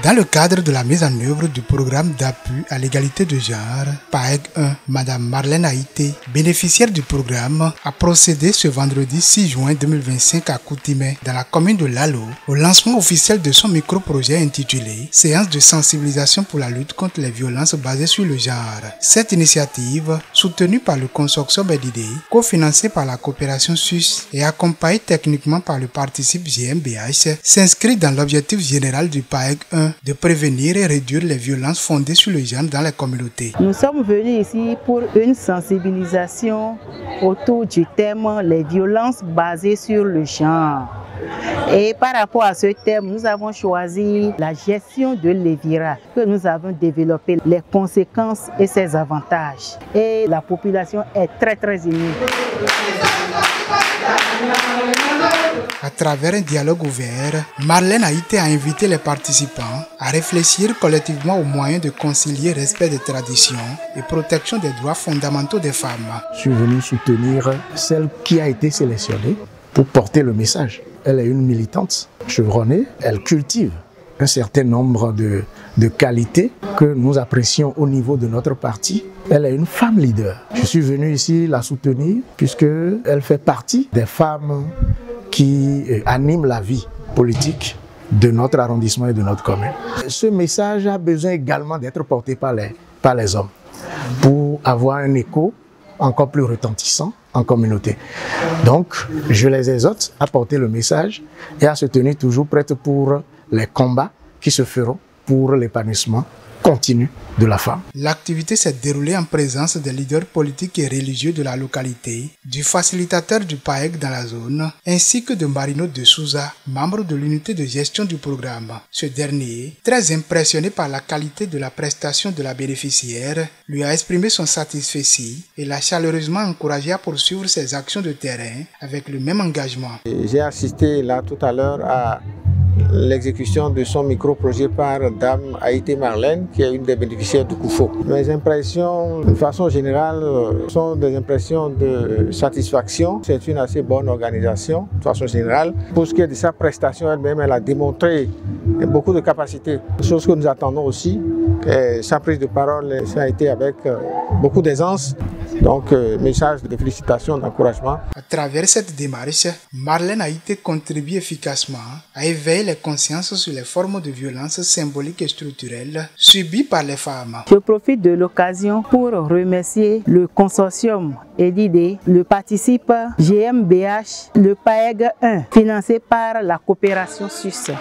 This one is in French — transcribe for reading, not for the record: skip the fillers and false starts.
Dans le cadre de la mise en œuvre du programme d'appui à l'égalité de genre, PAEG 1, Madame Marlène Haïté, bénéficiaire du programme, a procédé ce vendredi 6 juin 2025 à Koutimé, dans la commune de Lalo, au lancement officiel de son micro-projet intitulé « Séance de sensibilisation pour la lutte contre les violences basées sur le genre ». Cette initiative, soutenue par le consortium d'idées, cofinancée par la coopération suisse et accompagnée techniquement par le participe GmbH, s'inscrit dans l'objectif général du PAEG 1 de prévenir et réduire les violences fondées sur le genre dans les communautés. Nous sommes venus ici pour une sensibilisation autour du thème « Les violences basées sur le genre ». Et par rapport à ce thème, nous avons choisi la gestion de l'EVIRA, que nous avons développé, les conséquences et ses avantages. Et la population est très émue. À travers un dialogue ouvert, Marlène Haïté a invité les participants à réfléchir collectivement aux moyens de concilier respect des traditions et protection des droits fondamentaux des femmes. Je suis venu soutenir celle qui a été sélectionnée pour porter le message. Elle est une militante chevronnée, elle cultive un certain nombre de qualités que nous apprécions au niveau de notre parti. Elle est une femme leader. Je suis venu ici la soutenir puisqu'elle fait partie des femmes qui animent la vie politique de notre arrondissement et de notre commune. Ce message a besoin également d'être porté par les hommes pour avoir un écho encore plus retentissant en communauté. Donc, je les exhorte à porter le message et à se tenir toujours prêtes pour les combats qui se feront pour l'épanouissement continu de la femme. L'activité s'est déroulée en présence des leaders politiques et religieux de la localité, du facilitateur du PAEG dans la zone, ainsi que de Marino de Souza, membre de l'unité de gestion du programme. Ce dernier, très impressionné par la qualité de la prestation de la bénéficiaire, lui a exprimé son satisfait et l'a chaleureusement encouragé à poursuivre ses actions de terrain avec le même engagement. J'ai assisté là tout à l'heure à l'exécution de son micro-projet par Dame Haïté Marlène, qui est une des bénéficiaires du COUFO. Mes impressions, de façon générale, sont des impressions de satisfaction. C'est une assez bonne organisation, de façon générale. Pour ce qui est de sa prestation elle-même, elle a démontré beaucoup de capacités, chose que nous attendons aussi. Et sa prise de parole, ça a été avec beaucoup d'aisance. Donc, message de félicitations, d'encouragement. À travers cette démarche, Marlène Haïté contribue efficacement à éveiller les consciences sur les formes de violence symboliques et structurelles subies par les femmes. Je profite de l'occasion pour remercier le consortium EDID, le participe GmbH, le PAEG 1, financé par la coopération suisse.